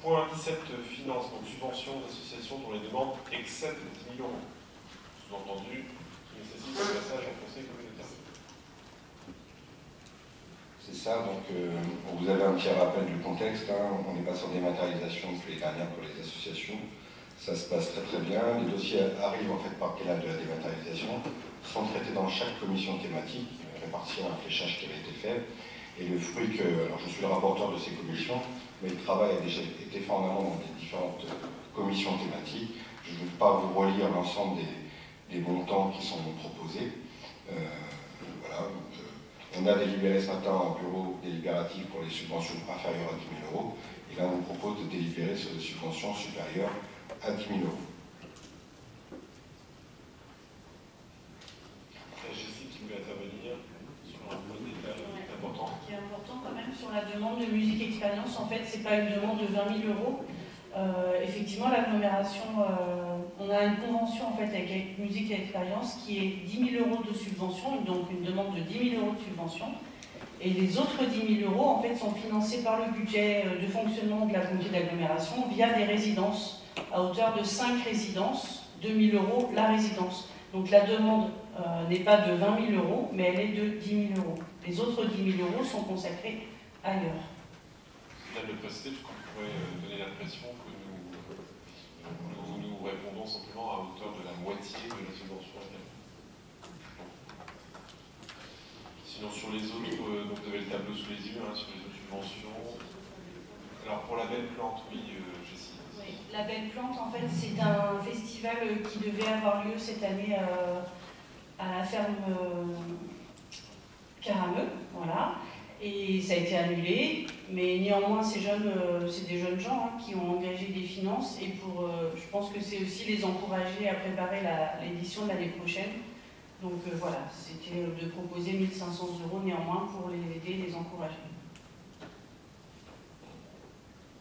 Point 17, finance, donc subvention d'associations dont les demandes excèdent 10 000 euros. Sous-entendu, qui nécessite un passage en conseil communautaire. C'est ça, donc vous avez un petit rappel du contexte, hein. On n'est pas sur des matérialisations que les dernières pour les associations. Ça se passe très très bien. Les dossiers arrivent en fait par canal de la dématérialisation, sont traités dans chaque commission thématique, répartis à un fléchage qui avait été fait. Et le fruit que, alors je suis le rapporteur de ces commissions, mais le travail a déjà été fait en amont dans les différentes commissions thématiques. Je ne vais pas vous relire l'ensemble des montants qui sont proposés. Voilà. On a délibéré ce matin en bureau délibératif pour les subventions inférieures à 10 000 euros. Et là, on vous propose de délibérer sur des subventions supérieures à 10 000 euros. Jessica qui voulait intervenir sur un point de détail important. Ce qui est important quand même sur la demande de musique expérience, en fait, c'est pas une demande de 20 000 euros. Effectivement, l'agglomération, on a une convention en fait avec Musique et Expérience qui est 10 000 euros de subvention, donc une demande de 10 000 euros de subvention. Et les autres 10 000 euros en fait sont financés par le budget de fonctionnement de la communauté d'agglomération via des résidences à hauteur de 5 résidences, 2 000 euros la résidence. Donc la demande n'est pas de 20 000 euros, mais elle est de 10 000 euros. Les autres 10 000 euros sont consacrés ailleurs. Je viens de le préciser, parce qu'on pourrait donner l'impression que nous répondons simplement à hauteur de la moitié de la subvention. Sinon, sur les autres, donc vous avez le tableau sous les yeux, hein, sur les autres subventions. Alors, pour la Belle Plante, oui, Jessie. Oui, la Belle Plante, en fait, c'est un festival qui devait avoir lieu cette année à la ferme Carameux, voilà. Et ça a été annulé, mais néanmoins, ces jeunes, c'est des jeunes gens hein, qui ont engagé des finances et je pense que c'est aussi les encourager à préparer l'édition de l'année prochaine. Donc voilà, c'était de proposer 1 500 euros néanmoins pour les aider, les encourager.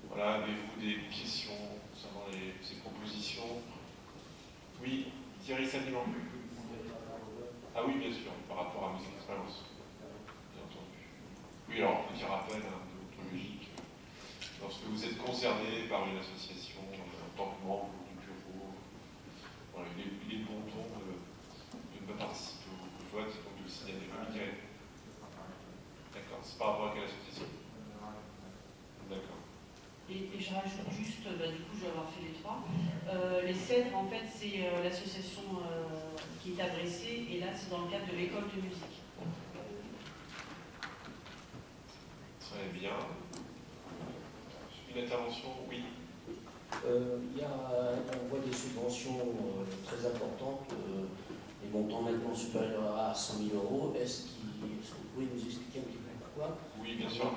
Voilà, avez-vous des questions concernant ces propositions? Oui, Thierry Saliman. Ah oui, bien sûr, par rapport à Musique Expérience. Bien entendu. Oui, alors, petit rappel de votre logique. Lorsque vous êtes concerné par une association en tant que membre du bureau, voilà, il est bon ton de ne pas participer au vote, donc de le signaler. D'accord, c'est par rapport à quelle association? D'accord. Et je rajoute juste, du coup je vais avoir fait les trois. Les Cèdres, en fait, c'est l'association qui est adressée, et là c'est dans le cadre de l'école de musique. Très bien. Une intervention, oui. On voit des subventions très importantes, les montants maintenant supérieurs à 100 000 euros. Est-ce que vous pouvez nous expliquer un petit peu pourquoi? Oui, bien sûr.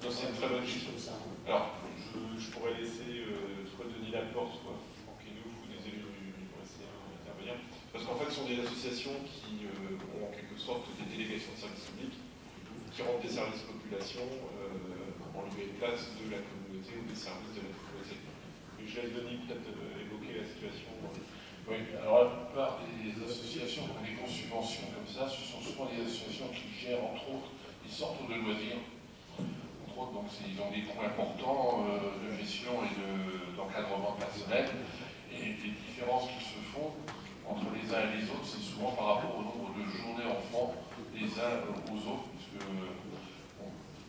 C'est une très bonne question. Alors, je pourrais laisser soit Denis Laporte, soit Franck Hénouf ou des élus pour essayer d'intervenir. Parce qu'en fait, ce sont des associations qui ont en quelque sorte des délégations de services publics, qui rendent des services population en lieu et place de la communauté ou des services de la communauté. Et je laisse Denis peut-être évoquer la situation. Oui, alors la plupart des associations qui ont des grosses subventions comme ça, ce sont souvent des associations qui gèrent entre autres des centres de loisirs. Entre autres, donc ils ont des coûts importants de gestion et d'encadrement personnel. Et les différences qui se font entre les uns et les autres, c'est souvent par rapport au nombre de journées enfants les uns aux autres, puisque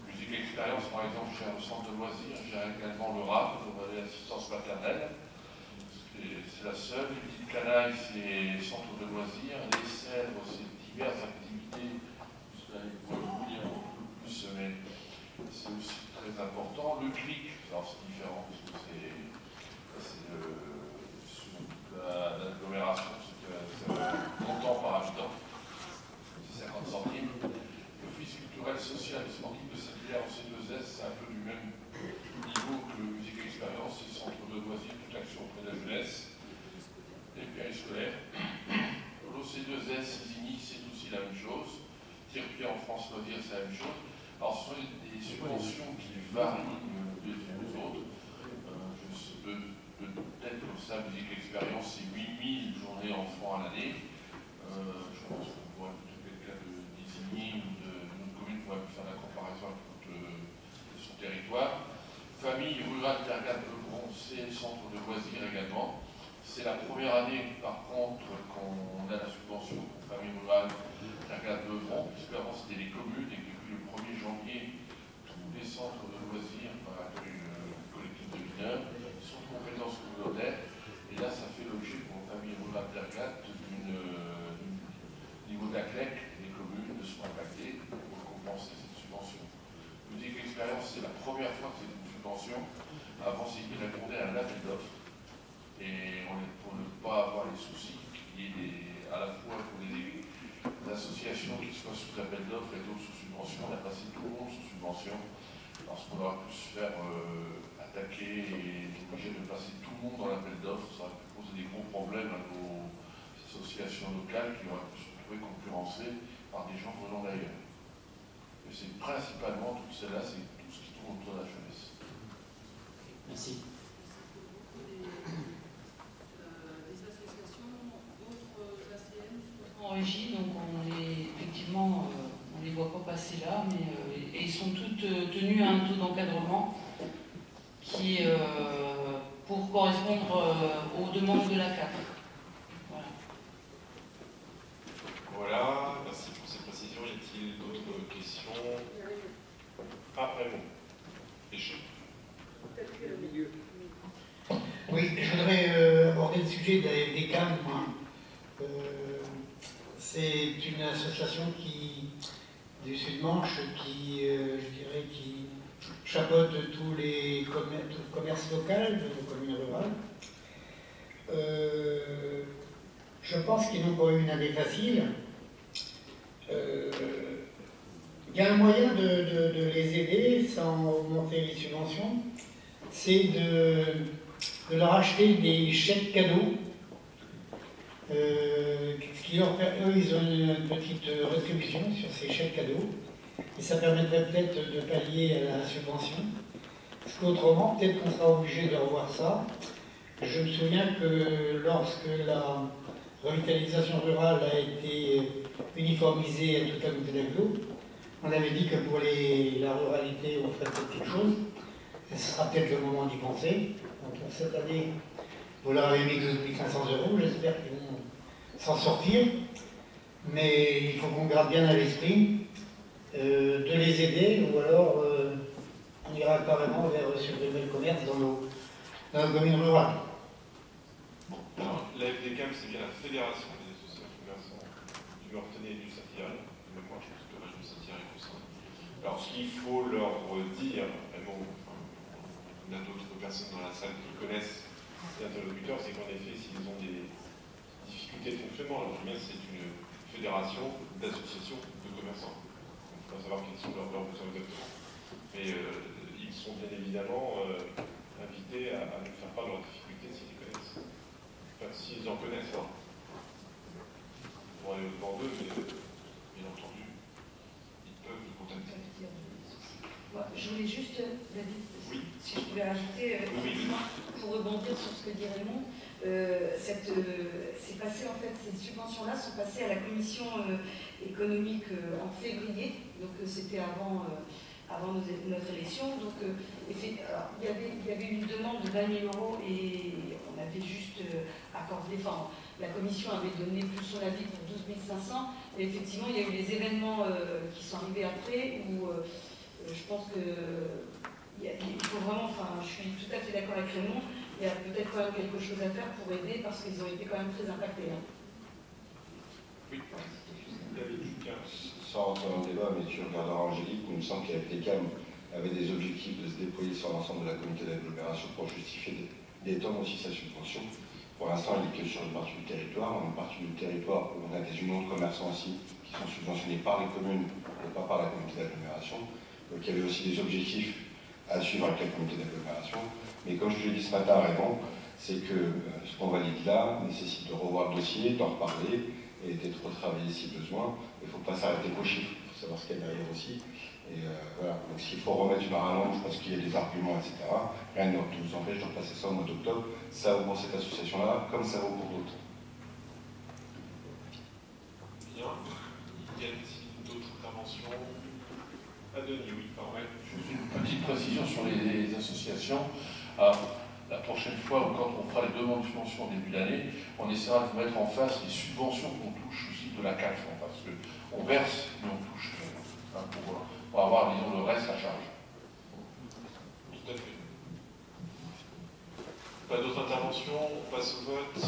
Musique Expérience, par exemple, gère le centre de loisirs, gère également le RAP, l'assistance maternelle. C'est la seule. Les petites canailles, c'est centre de loisirs. Les Cèdres, c'est diverses activités. Vous pouvez vous lire un peu plus, mais c'est aussi très important. Le CLIC, alors c'est différent, parce que c'est l'agglomération, c'est montant par habitant. C'est 50 centimes. L'Office culturel, social et sportif de Saint-Hilaire en C2S, c'est un peu du même niveau que Musique Expérience, c'est centre de loisirs, toute action auprès de la jeunesse, les périscolaires. L'OC2S, Isigny, c'est aussi la même chose. Tire-pied en France Loisirs, c'est la même chose. Alors, ce sont des subventions qui varient des unes aux autres. Peut-être que ça, Musique Expérience, c'est 8 000 journées enfants à l'année. Je pense qu'on pourrait, quelqu'un d'Isigny ou d'une commune pourrait faire la comparaison avec son territoire. famille rurale Tergat-Beuvron, c'est le centre de loisirs également. C'est la première année, par contre, qu'on a la subvention pour famille rurale Tergat-Beuvron, puisque avant c'était les communes, et depuis le 1er janvier, tous les centres de loisirs par le collectif de mineurs sont de compétences communautaires. Et là, ça fait l'objet pour famille rurale Tergat niveau d'ACLEC, les communes ne sont impactées pour compenser cette subvention. Musique Expérience, c'est la première fois que c'est une subvention. Avant, c'est qu'ils répondaient à un appel d'offres. Et pour ne pas avoir les soucis qu'il y ait à la fois pour les associations qui soient sous appel d'offres et d'autres sous subvention, on a passé tout le monde sous subvention parce qu'on aura pu se faire attaquer et être obligé de passer tout le monde dans l'appel d'offres. Ça aurait pu poser des gros problèmes à nos associations locales qui auraient pu se retrouver concurrencées par des gens venant d'ailleurs. Et c'est principalement tout cela, c'est tout ce qui tourne autour de la jeunesse. Merci. En régie, donc effectivement, on les voit pas passer là, mais et ils sont toutes tenues à un taux d'encadrement qui est pour correspondre aux demandes de la CAF. Voilà. Voilà, merci pour ces précisions. Y a-t-il d'autres questions? Ah, Raymond. Oui, je voudrais aborder le sujet des CAM. C'est une association du Sud-Manche qui, je dirais, qui chapeaute tous les commerces locaux de nos communes rurales. Je pense qu'ils n'ont pas eu une année facile. Il y a un moyen de les aider sans augmenter les subventions, c'est de leur acheter des chèques cadeaux. Eux, ils ont une petite rétribution sur ces chèques cadeaux et ça permettrait peut-être de pallier à la subvention. Parce qu'autrement, peut-être qu'on sera obligé de revoir ça. Je me souviens que lorsque la revitalisation rurale a été uniformisée à toute la communauté d'agglo, on avait dit que pour la ruralité, on ferait peut-être quelque chose. Et ce sera peut-être le moment d'y penser. Donc pour cette année, vous leur avez mis 12 500 €, j'espère qu'ils vont s'en sortir. Mais il faut qu'on garde bien à l'esprit de les aider, ou alors on ira carrément vers supprimer le commerce dans nos communes rurales. Alors, la FDCAM, c'est bien la Fédération des associations commerçants du Meurthenay et du Saint-Hilaire. Mais moi, je pense que le reste du Saint-Hilaire est concerné. Alors, ce qu'il faut leur dire, et bon, on a d'autres personnes dans la salle qui connaissent ces interlocuteurs, c'est qu'en effet, s'ils ont des difficultés de fonctionnement, alors bien c'est une fédération d'associations de commerçants. Il faut savoir quels sont leurs besoins exactement. Mais ils sont bien évidemment invités à nous faire part de leurs difficultés s'ils les connaissent. Enfin, s'ils en connaissent, hein. Pour aller au-devant d'eux, mais bien entendu, ils peuvent nous contacter. Je voulais juste, David, Oui. si je pouvais rajouter, pour rebondir sur ce que dit Raymond, c'est passé en fait, ces subventions-là sont passées à la commission économique en février, donc c'était avant notre élection. Donc il y avait une demande de 20 000 € et on avait juste accordé, enfin la commission avait donné plus son avis pour 12 500. Et effectivement, il y a eu les événements qui sont arrivés après où je pense que il faut vraiment, enfin je suis tout à fait d'accord avec Raymond, il y a peut-être quand même quelque chose à faire pour aider parce qu'ils ont été quand même très impactés. Hein. Oui, David, sans rentrer dans le débat, mais tu regarderas Angélique, il me semble qu'avec les CAM avait des objectifs de se déployer sur l'ensemble de la communauté d'agglomération pour justifier d'étendre aussi sa subvention. Pour l'instant, elle est que sur une partie du territoire. On a une partie du territoire où on a des unions de commerçants aussi qui sont subventionnés par les communes et pas par la communauté d'agglomération. Donc il y avait aussi des objectifs à suivre avec la communauté d'agglomération. Mais comme je l'ai dit ce matin à Raymond, c'est que ce qu'on valide là nécessite de revoir le dossier, d'en reparler et d'être retravaillé si besoin. Il ne faut pas s'arrêter qu'aux chiffres, il faut savoir ce qu'il y a derrière aussi. Et voilà, donc s'il faut remettre une rallonge parce qu'il y a des arguments, etc., rien ne nous empêche de repasser ça au mois d'octobre. Ça vaut pour cette association-là, comme ça vaut pour d'autres. Bien. Y a-t-il d'autres interventions? À Denis, oui, pardon. Juste une petite précision sur les associations. Alors, la prochaine fois, quand on fera les demandes de subventions au début d'année, on essaiera de mettre en face les subventions qu'on touche aussi de la CAF, parce qu'on verse, mais on touche pour avoir, disons, le reste à charge. Tout à fait. Pas d'autres interventions, on passe au vote.